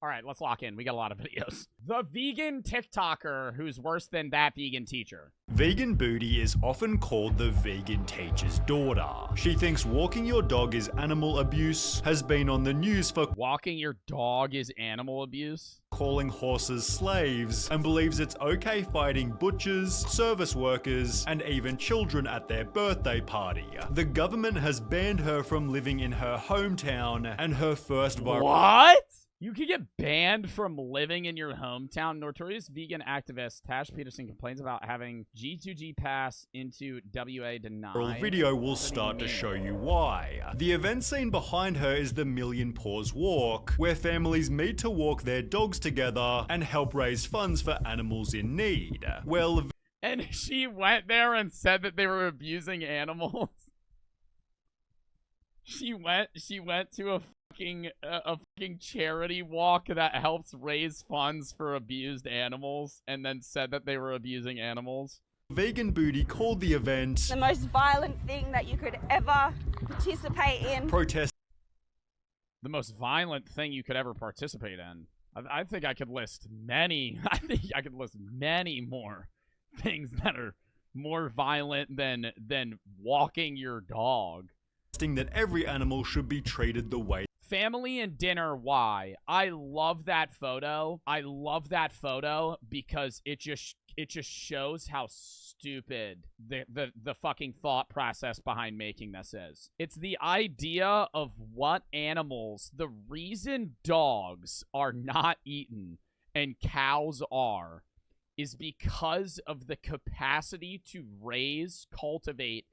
All right, let's lock in. We got a lot of videos. The vegan TikToker who's worse than that vegan teacher. Vegan Booty is often called the vegan teacher's daughter. She thinks walking your dog is animal abuse, has been on the news for Walking your dog is animal abuse? calling horses slaves, and believes it's okay fighting butchers, service workers, and even children at their birthday party. The government has banned her from living in her hometown, and her first viral— What? You could get banned from living in your hometown. Notorious vegan activist Tash Peterson complains about having G2G pass into WA denied. video will start to show you why. The event scene behind her is the Million Paws Walk, where families meet to walk their dogs together and help raise funds for animals in need. Well, And she went there and said that they were abusing animals. She went to a fucking charity walk that helps raise funds for abused animals and then said that they were abusing animals. Vegan Booty called the event The most violent thing that you could ever participate in. protest The most violent thing you could ever participate in. I think I could list many. I think I could list many more things that are more violent than walking your dog. that every animal should be treated the way Family and dinner, why? I love that photo. I love that photo because it just shows how stupid the fucking thought process behind making this is. It's the idea of what animals, the reason dogs are not eaten and cows are, is because of the capacity to raise, cultivate,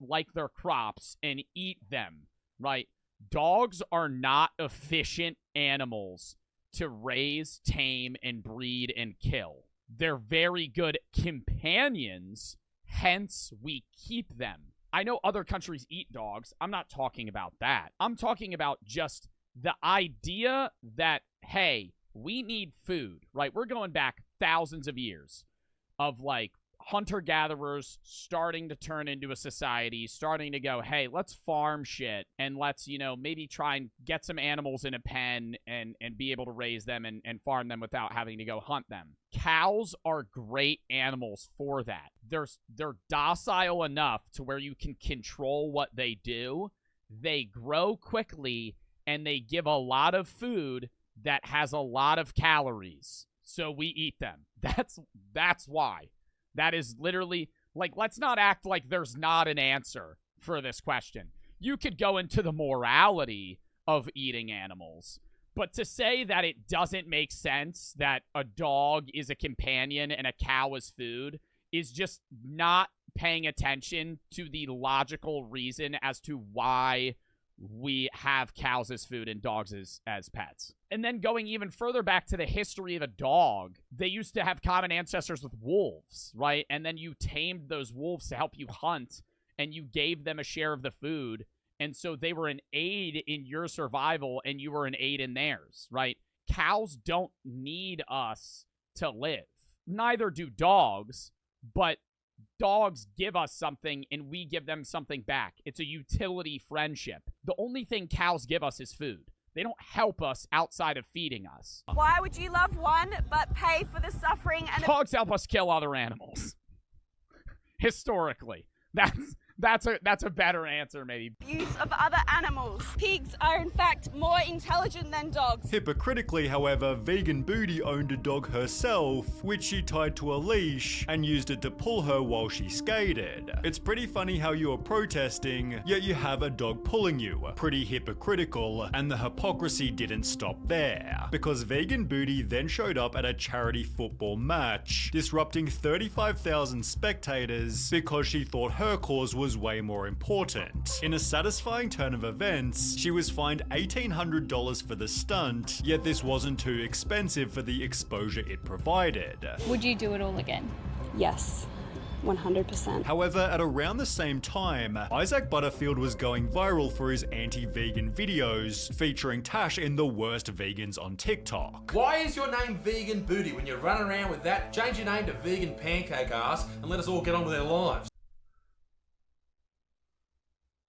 like their crops, and eat them, right? Dogs are not efficient animals to raise, tame, and breed and kill. They're very good companions, hence we keep them. I know other countries eat dogs. I'm not talking about that. I'm talking about just the idea that, hey, we need food, right? We're going back thousands of years of, like, hunter-gatherers starting to turn into a society, starting to go, hey, let's farm shit, and let's, you know, maybe try and get some animals in a pen and be able to raise them and farm them without having to go hunt them. Cows are great animals for that. They're docile enough to where you can control what they do. They grow quickly, and they give a lot of food that has a lot of calories. So we eat them. That's why. That is literally, like, let's not act like there's not an answer for this question. You could go into the morality of eating animals, but to say that it doesn't make sense that a dog is a companion and a cow is food is just not paying attention to the logical reason as to why we have cows as food and dogs as pets. And then going even further back to the history of a dog, they used to have common ancestors with wolves, right? And then you tamed those wolves to help you hunt, and you gave them a share of the food, and so they were an aid in your survival, and you were an aid in theirs, right? Cows don't need us to live. Neither do dogs, but dogs give us something and we give them something back. It's a utility friendship. The only thing cows give us is food. They don't help us outside of feeding us. Why would you love one but pay for the suffering and Dogs help us kill other animals. Historically. That's a better answer, maybe. abuse of other animals? Pigs are in fact more intelligent than dogs. Hypocritically, however, Vegan Booty owned a dog herself, which she tied to a leash and used it to pull her while she skated. It's pretty funny how you are protesting, yet you have a dog pulling you. Pretty hypocritical, and the hypocrisy didn't stop there, because Vegan Booty then showed up at a charity football match, disrupting 35,000 spectators because she thought her cause was way more important. In a satisfying turn of events, she was fined $1,800 for the stunt, yet this wasn't too expensive for the exposure it provided. Would you do it all again? Yes, 100%. However, at around the same time, Isaac Butterfield was going viral for his anti-vegan videos, featuring Tash in the worst vegans on TikTok. Why is your name Vegan Booty when you're running around with that? Change your name to Vegan Pancake Ass and let us all get on with our lives.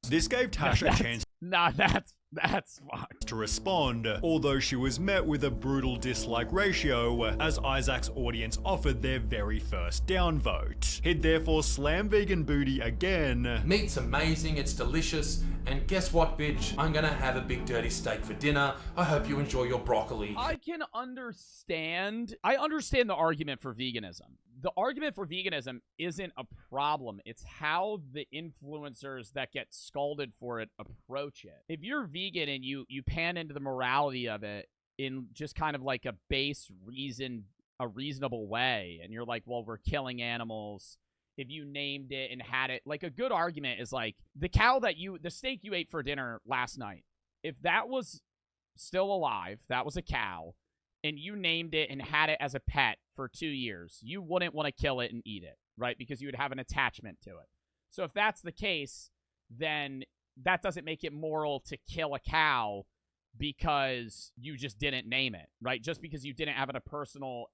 This gave Tash a chance. Nah, That's fucked. to respond, although she was met with a brutal dislike ratio as Isaac's audience offered their very first downvote. He'd therefore slam Vegan Booty again. Meat's amazing, it's delicious, and guess what, bitch? I'm gonna have a big dirty steak for dinner. I hope you enjoy your broccoli. I understand the argument for veganism. The argument for veganism isn't a problem. It's how the influencers that get scalded for it approach it. If you're vegan and you pan into the morality of it in just kind of like a reasonable way, and you're like, well, we're killing animals. If you named it and had it, like, a good argument is like the steak you ate for dinner last night. If that was still alive, that was a cow, and you named it and had it as a pet for 2 years, you wouldn't want to kill it and eat it, right? Because you would have an attachment to it. So if that's the case, then that doesn't make it moral to kill a cow because you just didn't name it, right? Just because you didn't have a personal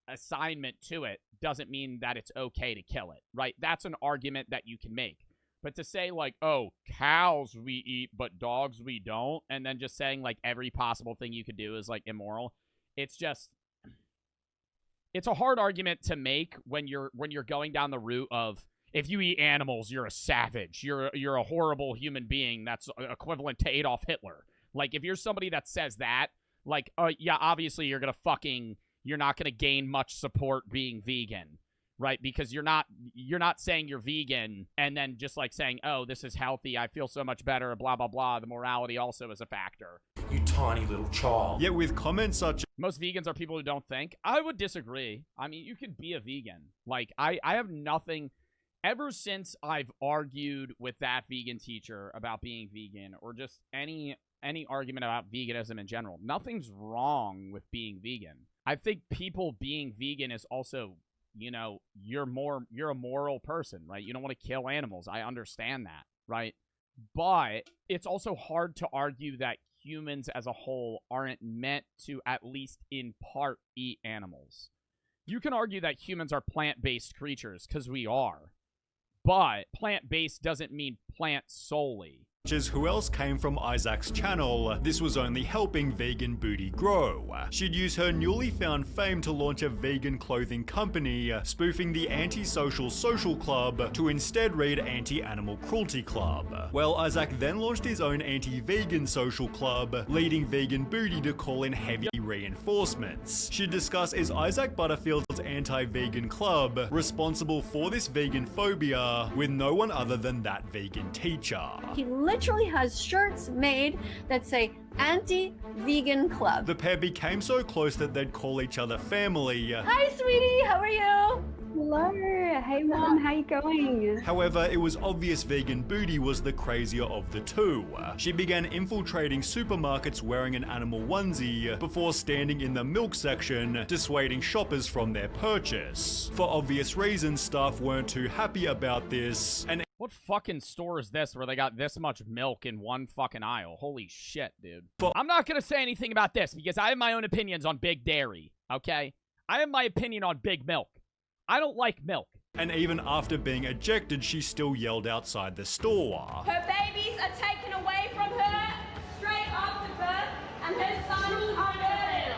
assignment to it doesn't mean that it's okay to kill it, right? That's an argument that you can make. But to say, like, oh, cows we eat, but dogs we don't, and then just saying, like, every possible thing you could do is, like, immoral, it's a hard argument to make when you're going down the route of, if you eat animals, you're a savage. You're a horrible human being that's equivalent to Adolf Hitler. Like, if you're somebody that says that, like, yeah, obviously you're not gonna gain much support being vegan, right? Because you're not saying you're vegan and then just, like, saying, oh, this is healthy, I feel so much better, blah, blah, blah. The morality also is a factor. You tiny little child. Yet with comments such Most vegans are people who don't think. I would disagree. I mean, you could be a vegan. Like, I have nothing... Ever since I've argued with that vegan teacher about being vegan, or just any argument about veganism in general, nothing's wrong with being vegan. I think people being vegan is also, you know, you're a moral person, right? You don't want to kill animals. I understand that, right? But it's also hard to argue that humans as a whole aren't meant to, at least in part, eat animals. You can argue that humans are plant-based creatures, because we are. But plant-based doesn't mean plant solely. as who else came from Isaac's channel, this was only helping Vegan Booty grow. She'd use her newly found fame to launch a vegan clothing company, spoofing the Anti-Social Social Club to instead read Anti-Animal Cruelty Club. Well, Isaac then launched his own anti-vegan social club, leading Vegan Booty to call in heavy reinforcements. She'd discuss, is Isaac Butterfield's anti-vegan club responsible for this vegan phobia, with no one other than that vegan teacher. He literally has shirts made that say anti-vegan club. The pair became so close that they'd call each other family. Hi, sweetie, how are you? Hello, hey mom, how you going? However, it was obvious Vegan Booty was the crazier of the two. She began infiltrating supermarkets wearing an animal onesie before standing in the milk section, dissuading shoppers from their purchase. For obvious reasons, staff weren't too happy about this, and What fucking store is this where they got this much milk in one fucking aisle? Holy shit, dude. I'm not gonna say anything about this because I have my own opinions on Big Dairy, okay? I have my opinion on Big Milk. I don't like milk. and even after being ejected, she still yelled outside the store. Her babies are taken away from her straight after birth, and her sons are murdered.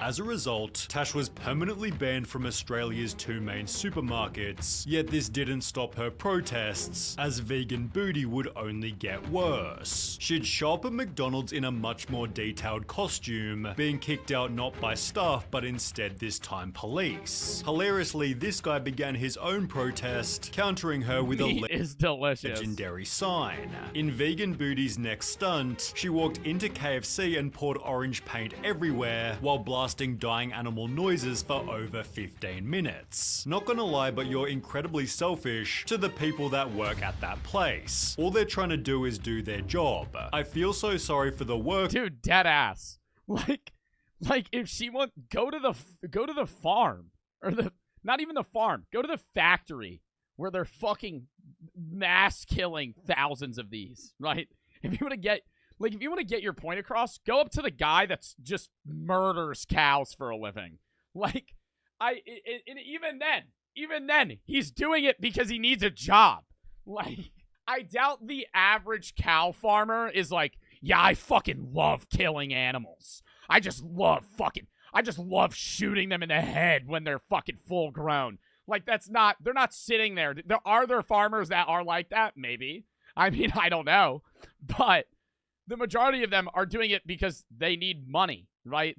As a result, Tash was permanently banned from Australia's two main supermarkets, yet this didn't stop her protests, as Vegan Booty would only get worse. She'd shop at McDonald's in a much more detailed costume, being kicked out not by staff but instead this time police. Hilariously, this guy began his own protest, countering her with Meat a is delicious. legendary sign. In Vegan Booty's next stunt, she walked into KFC and poured orange paint everywhere while blasting dying animal noises for over 15 minutes. Not gonna lie, but you're incredibly selfish to the people that work at that place. All they're trying to do is do their job. I feel so sorry for the work. Dude, dead ass. Like if she go to the farm, or not even the farm, go to the factory where they're fucking mass killing thousands of these, right? If you want to get your point across, go up to the guy that's just murders cows for a living. Even then, he's doing it because he needs a job. Like, I doubt the average cow farmer is like, Yeah, I fucking love killing animals. I just love shooting them in the head when they're fucking full grown. Like, they're not sitting there. Are there farmers that are like that? Maybe. I mean, I don't know. But the majority of them are doing it because they need money, right?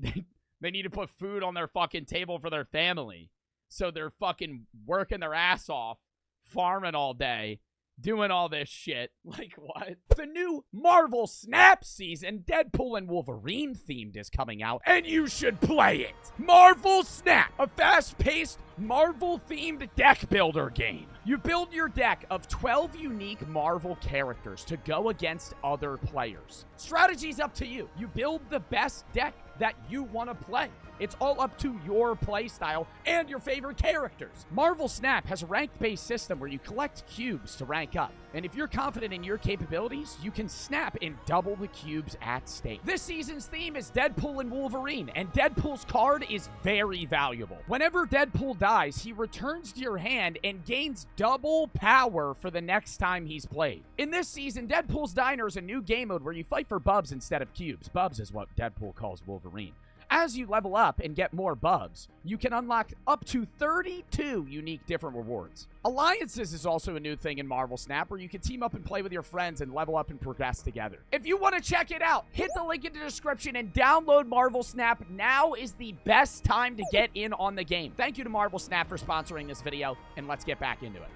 They need to put food on their fucking table for their family. So they're fucking working their ass off, farming all day, doing all this shit. Like, what? The new Marvel Snap season, Deadpool and Wolverine themed, is coming out, and you should play it. Marvel Snap, a fast-paced, Marvel-themed deck builder game. You build your deck of 12 unique Marvel characters to go against other players. Strategy's up to you. You build the best deck that you want to play. It's all up to your play style and your favorite characters. Marvel Snap has a rank-based system where you collect cubes to rank up. And if you're confident in your capabilities, you can snap and double the cubes at stake. This season's theme is Deadpool and Wolverine, and Deadpool's card is very valuable. Whenever Deadpool dies, he returns to your hand and gains double power for the next time he's played. In this season, Deadpool's Diner is a new game mode where you fight for bubs instead of cubes. Bubs is what Deadpool calls Wolverine. As you level up and get more bubs, you can unlock up to 32 unique different rewards. Alliances is also a new thing in Marvel Snap where you can team up and play with your friends and level up and progress together. If you want to check it out, hit the link in the description and download Marvel Snap. Now is the best time to get in on the game. Thank you to Marvel Snap for sponsoring this video, and let's get back into it.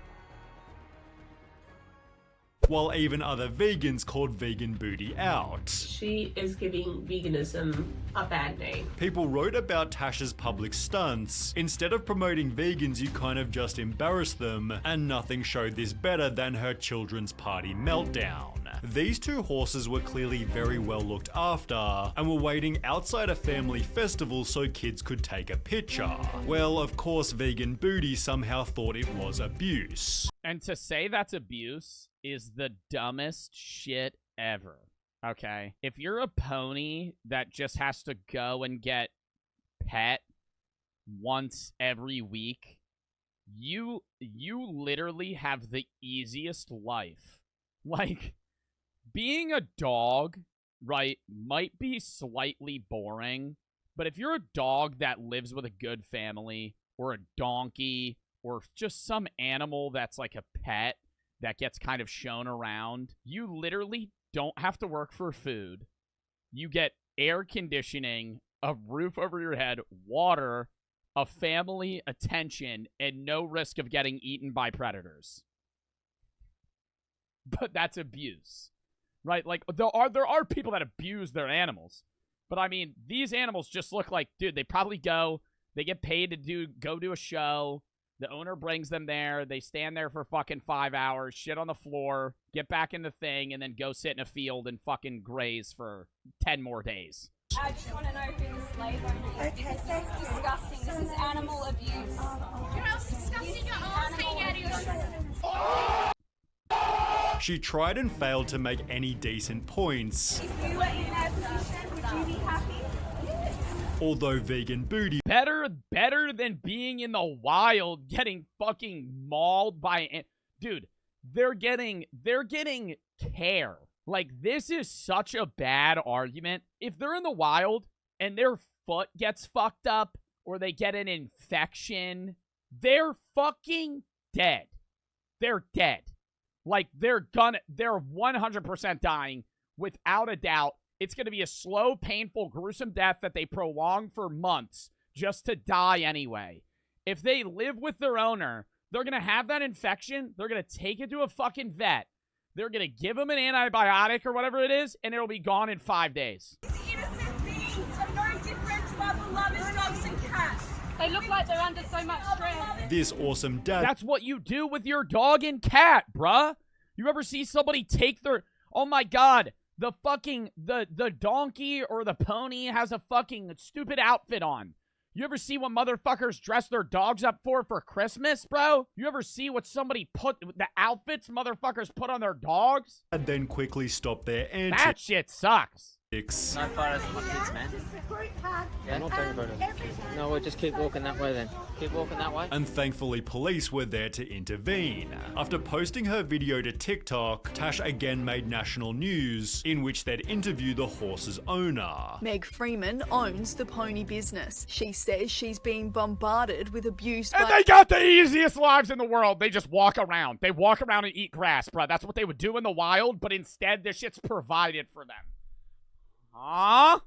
While even other vegans called Vegan Booty out. She is giving veganism a bad name. People wrote about Tasha's public stunts. Instead of promoting vegans, you kind of just embarrassed them, and nothing showed this better than her children's party meltdown. These two horses were clearly very well looked after, and were waiting outside a family festival so kids could take a picture. Well, of course, Vegan Booty somehow thought it was abuse. And to say that's abuse is the dumbest shit ever, okay? If you're a pony that just has to go and get pet once every week, you literally have the easiest life. Like, being a dog, right, might be slightly boring, but if you're a dog that lives with a good family, or a donkey, or just some animal that's like a pet that gets kind of shown around, you literally don't have to work for food. You get air conditioning, a roof over your head, water, a family, attention, and no risk of getting eaten by predators. But that's abuse, right? Like, there are people that abuse their animals. But I mean, these animals just look like, dude, they probably they get paid to go do a show. The owner brings them there. They stand there for fucking 5 hours, shit on the floor, get back in the thing, and then go sit in a field and fucking graze for 10 more days. I just want to know who the slave owner is. Okay, that's disgusting. This is animal abuse. You know what's disgusting? Your arms hanging out of your... She tried and failed to make any decent points. If you were in their position, would you be happy? Although Vegan Booty better than being in the wild getting fucking mauled by dude, they're getting care. Like, this is such a bad argument. If they're in the wild and their foot gets fucked up or they get an infection, they're fucking dead. They're dead. Like, they're 100% dying without a doubt. It's going to be a slow, painful, gruesome death that they prolong for months just to die anyway. If they live with their owner, they're going to have that infection. They're going to take it to a fucking vet. They're going to give them an antibiotic or whatever it is, and it'll be gone in 5 days. These innocent beings are no different to other lovers, dogs, and cats. They look like they're under so much stress. This awesome dad. That's what you do with your dog and cat, bruh. You ever see somebody take their... Oh my god. The fucking, the donkey or the pony has a fucking stupid outfit on. You ever see what motherfuckers dress their dogs up for Christmas, bro? You ever see what somebody the outfits motherfuckers put on their dogs? And then quickly stop their antics. That shit sucks. No photos of my kids, man. Yeah, not taking photos. No, we'll just keep walking that way then. Keep walking that way. And thankfully police were there to intervene. After posting her video to TikTok, Tash again made national news in which they'd interview the horse's owner. Meg Freeman owns the pony business. She says she's being bombarded with abuse And by- they got the easiest lives in the world. They just walk around. They walk around and eat grass, bro. That's what they would do in the wild, but instead this shit's provided for them. Huh?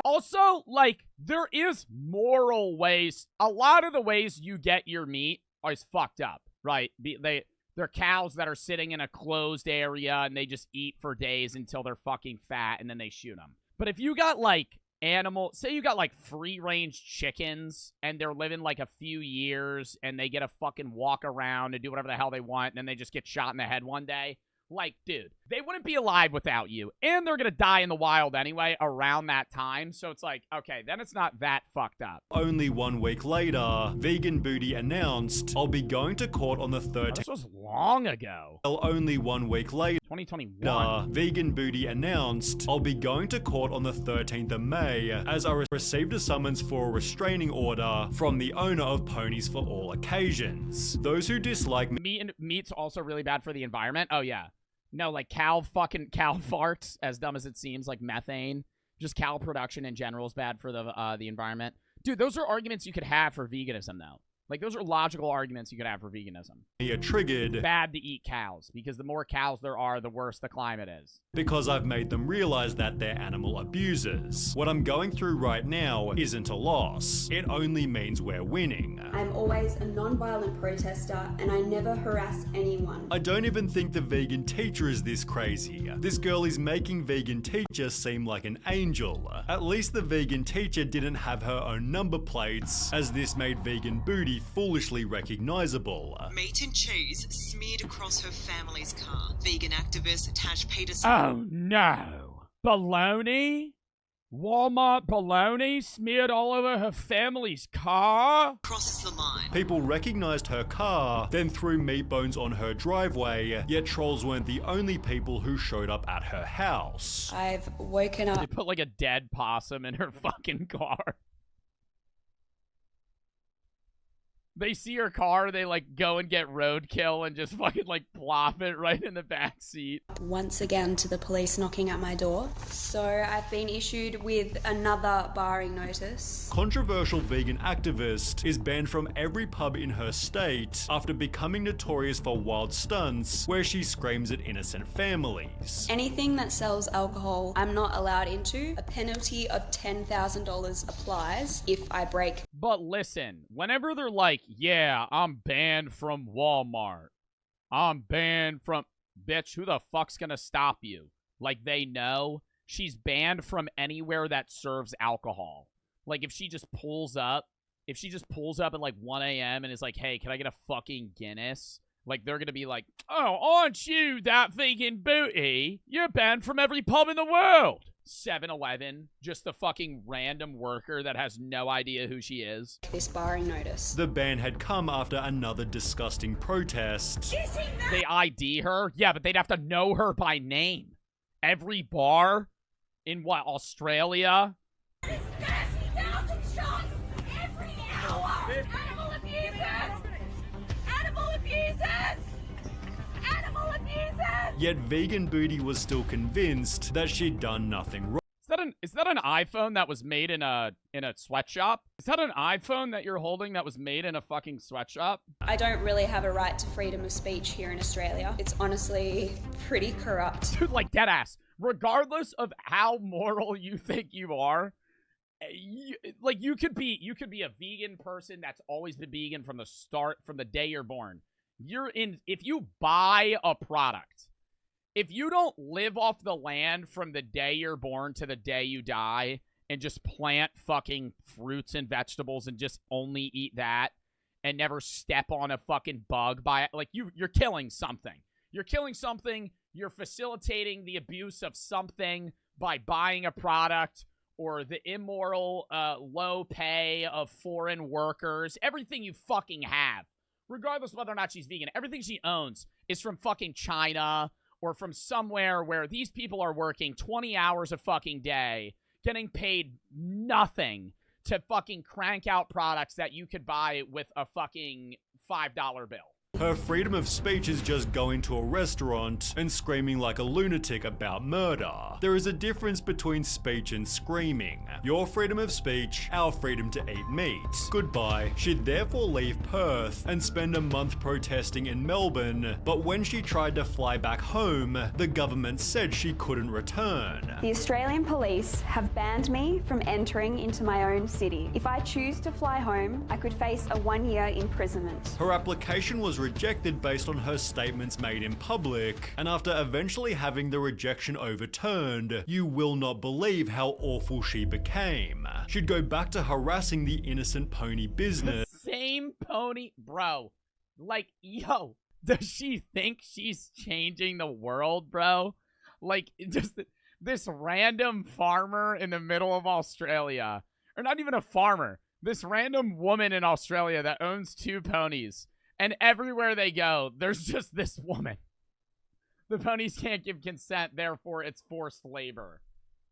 Also, like, there is moral ways. A lot of the ways you get your meat is fucked up, right? They're cows that are sitting in a closed area and they just eat for days until they're fucking fat and then they shoot them. But if you got, like, say you got, like, free-range chickens and they're living, like, a few years and they get a fucking walk around and do whatever the hell they want and then they just get shot in the head one day. Like, dude, they wouldn't be alive without you. And they're going to die in the wild anyway around that time. So it's like, okay, then it's not that fucked up. Only 1 week later, Vegan Booty announced, "I'll be going to court on the 13th. This was long ago. Well, only 1 week later, 2021. Vegan Booty announced, "I'll be going to court on the 13th of May as I received a summons for a restraining order from the owner of Ponies for All Occasions. Those who dislike Meat's also really bad for the environment. Oh, yeah. No, like cow farts, as dumb as it seems, like methane. Just cow production in general is bad for the environment. Dude, those are arguments you could have for veganism, though. Like, those are logical arguments you could have for veganism. are triggered Bad to eat cows, because the more cows there are, the worse the climate is. because I've made them realize that they're animal abusers. What I'm going through right now isn't a loss. It only means we're winning. I'm always a non-violent protester and I never harass anyone. I don't even think the vegan teacher is this crazy. This girl is making vegan teacher seem like an angel. At least the vegan teacher didn't have her own number plates, as this made Vegan Booty foolishly recognizable. Meat and cheese smeared across her family's car. Vegan activist Tash Peterson. Oh, no. Baloney? Walmart baloney smeared all over her family's car? Crosses the line. People recognized her car, then threw meat bones on her driveway, yet trolls weren't the only people who showed up at her house. I've woken up. They put like a dead possum in her fucking car. They see her car, they like go and get roadkill and just fucking like plop it right in the back seat. Once again to the police knocking at my door. So I've been issued with another barring notice. Controversial vegan activist is banned from every pub in her state after becoming notorious for wild stunts where she screams at innocent families. Anything that sells alcohol, I'm not allowed into. A penalty of $10,000 applies if I break. But listen, whenever they're like, yeah, I'm banned from Walmart. I'm banned from... Bitch, who the fuck's gonna stop you? Like, they know she's banned from anywhere that serves alcohol. Like, if she just pulls up at like 1 a.m. and is like, hey, can I get a fucking Guinness? Like, they're gonna be like, oh, aren't you that Vegan Booty? You're banned from every pub in the world. 7-Eleven, just the fucking random worker that has no idea who she is. This barring notice. The ban had come after another disgusting protest. They ID her? Yeah, but they'd have to know her by name. Every bar in what, Australia? 30,000 shots every hour! Animal abusers! Animal abusers! Animal abusers! Yet Vegan Booty was still convinced that she'd done nothing wrong. Is that an iPhone that was made in a sweatshop? Is that an iPhone that you're holding that was made in a fucking sweatshop? I don't really have a right to freedom of speech here in Australia. It's honestly pretty corrupt. Dude, like deadass. Regardless of how moral you think you are, you could be a vegan person that's always been vegan from the start, from the day you're born. If you buy a product, if you don't live off the land from the day you're born to the day you die and just plant fucking fruits and vegetables and just only eat that and never step on a fucking bug by it, like you're killing something. You're killing something. You're facilitating the abuse of something by buying a product or the immoral low pay of foreign workers. Everything you fucking have, regardless of whether or not she's vegan, everything she owns is from fucking China or from somewhere where these people are working 20 hours a fucking day, getting paid nothing to fucking crank out products that you could buy with a fucking $5 bill. Her freedom of speech is just going to a restaurant and screaming like a lunatic about murder. There is a difference between speech and screaming. Your freedom of speech, our freedom to eat meat. Goodbye. She'd therefore leave Perth and spend a month protesting in Melbourne, but when she tried to fly back home, the government said she couldn't return. The Australian police have banned me from entering into my own city. If I choose to fly home, I could face a 1-year imprisonment. Her application was rejected based on her statements made in public, and after eventually having the rejection overturned, you will not believe how awful she became. She'd go back to harassing the innocent pony business. Same pony, bro. Like, yo, does she think she's changing the world, bro? Like, just this random farmer in the middle of Australia, or not even a farmer, this random woman in Australia that owns 2 ponies. And everywhere they go, there's just this woman. The ponies can't give consent, therefore it's forced labor.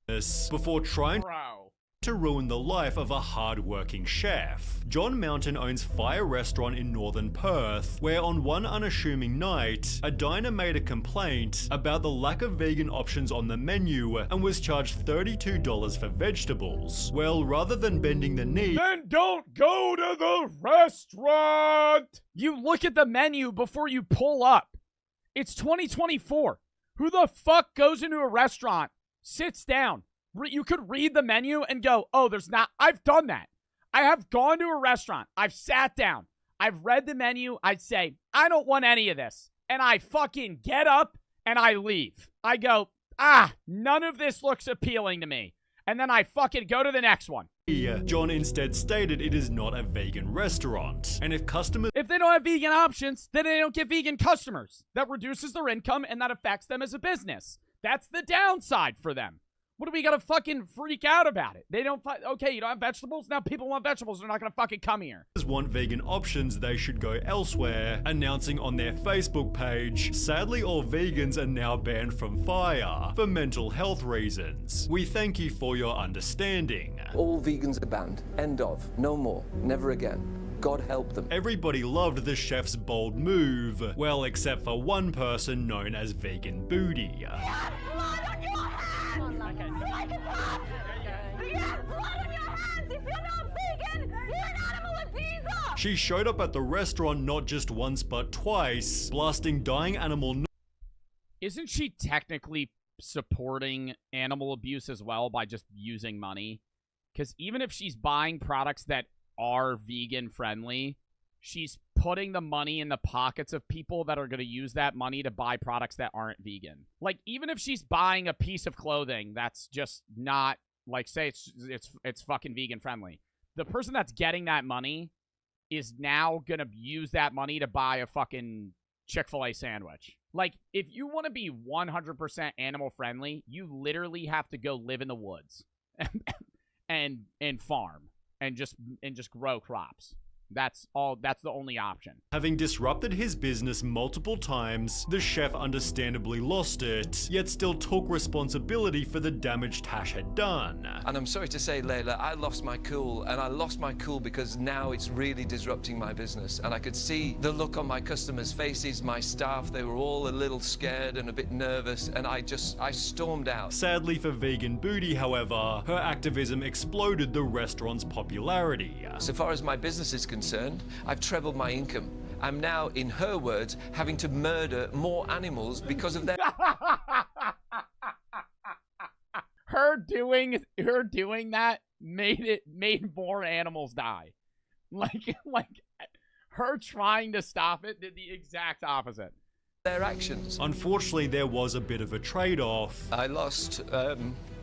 Before trying Bro. to ruin the life of a hard-working chef. John Mountain owns Fire Restaurant in northern Perth, where on one unassuming night, a diner made a complaint about the lack of vegan options on the menu and was charged $32 for vegetables. Well, rather than bending the knee, Then don't go to the restaurant! You look at the menu before you pull up. It's 2024. Who the fuck goes into a restaurant, sits down? You could read the menu and go, oh, there's not. I've done that. I have gone to a restaurant. I've sat down. I've read the menu. I'd say, I don't want any of this. And I fucking get up and I leave. I go, none of this looks appealing to me. And then I fucking go to the next one. John instead stated it is not a vegan restaurant. And if they don't have vegan options, then they don't get vegan customers. That reduces their income and that affects them as a business. That's the downside for them. What do we gotta fucking freak out about it? They don't, okay, you don't have vegetables? Now people want vegetables, they're not gonna fucking come here. Want vegan options, they should go elsewhere, announcing on their Facebook page, sadly all vegans are now banned from Fire for mental health reasons. We thank you for your understanding. All vegans are banned. End of. No more. Never again. God help them. Everybody loved the chef's bold move, well, except for one person known as Vegan Booty. She showed up at the restaurant not just once but twice, blasting dying animal. Isn't she technically supporting animal abuse as well by just using money? Because even if she's buying products that are vegan friendly, she's putting the money in the pockets of people that are going to use that money to buy products that aren't vegan. Like, even if she's buying a piece of clothing that's just not, like, say it's fucking vegan friendly, the person that's getting that money is now going to use that money to buy a fucking Chick-fil-A sandwich. Like, if you want to be 100% animal friendly, you literally have to go live in the woods and farm and just grow crops. That's the only option. Having disrupted his business multiple times, the chef understandably lost it, yet still took responsibility for the damage Tash had done. And I'm sorry to say, Layla, I lost my cool, and I lost my cool because now it's really disrupting my business. And I could see the look on my customers' faces, my staff, they were all a little scared and a bit nervous, and I stormed out. Sadly for Vegan Booty, however, her activism exploded the restaurant's popularity. So far as my business is concerned, I've trebled my income. I'm now, in her words, having to murder more animals because of their... Her doing that made more animals die. Like her trying to stop it did the exact opposite. Their actions. Unfortunately, there was a bit of a trade-off. I lost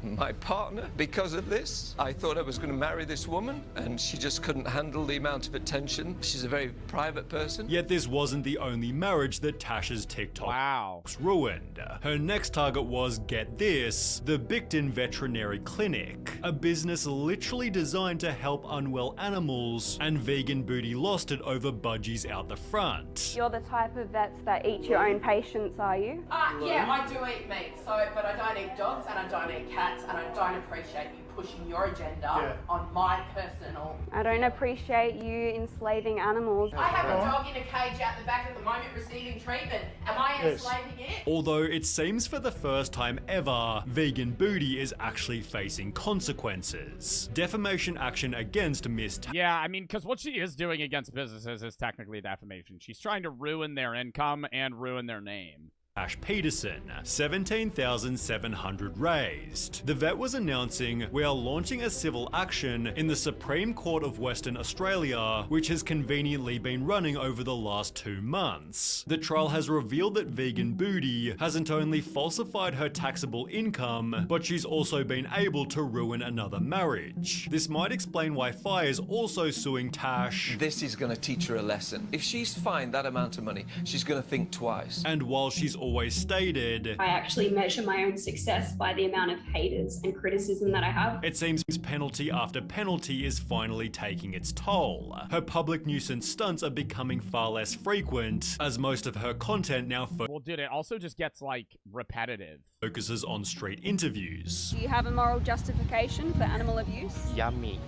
my partner because of this. I thought I was going to marry this woman, and she just couldn't handle the amount of attention. She's a very private person. Yet this wasn't the only marriage that Tash's TikTok ruined. Her next target was, get this, the Bicton Veterinary Clinic, a business literally designed to help unwell animals, and Vegan Booty lost it over budgies out the front. You're the type of vets that eat your own patients, are you? Yeah, I do eat meat, but I don't eat dogs and I don't eat cats and I don't appreciate you pushing your agenda on my personal. I don't appreciate you enslaving animals. I have a dog in a cage out the back at the moment receiving treatment. Am I enslaving it? Although it seems for the first time ever, Vegan Booty is actually facing consequences. Defamation action against Miss Yeah, I mean, because what she is doing against businesses is technically defamation. She's trying to ruin their income and ruin their name. Tash Peterson, 17,700 raised. The vet was announcing, "We are launching a civil action in the Supreme Court of Western Australia, which has conveniently been running over the last 2 months. The trial has revealed that Vegan Booty hasn't only falsified her taxable income, but she's also been able to ruin another marriage. This might explain why Fi is also suing Tash. This is going to teach her a lesson. If she's fined that amount of money, she's going to think twice. And while she's always stated, I actually measure my own success by the amount of haters and criticism that I have. It seems penalty after penalty is finally taking its toll. Her public nuisance stunts are becoming far less frequent, as most of her content now Well, dude, it also just gets, like, repetitive. focuses on street interviews. Do you have a moral justification for animal abuse? Yummy.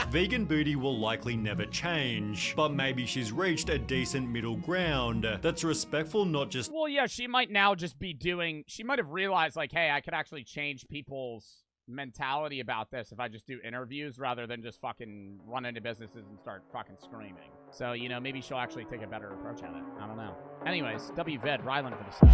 Vegan Booty will likely never change, but maybe she's reached a decent middle ground that's respectful not just Well, yeah, she might now just be doing... She might have realized, like, hey, I could actually change people's mentality about this if I just do interviews rather than just fucking run into businesses and start fucking screaming. So, you know, maybe she'll actually take a better approach at it. I don't know. Anyways, WVed, Ryland for the set.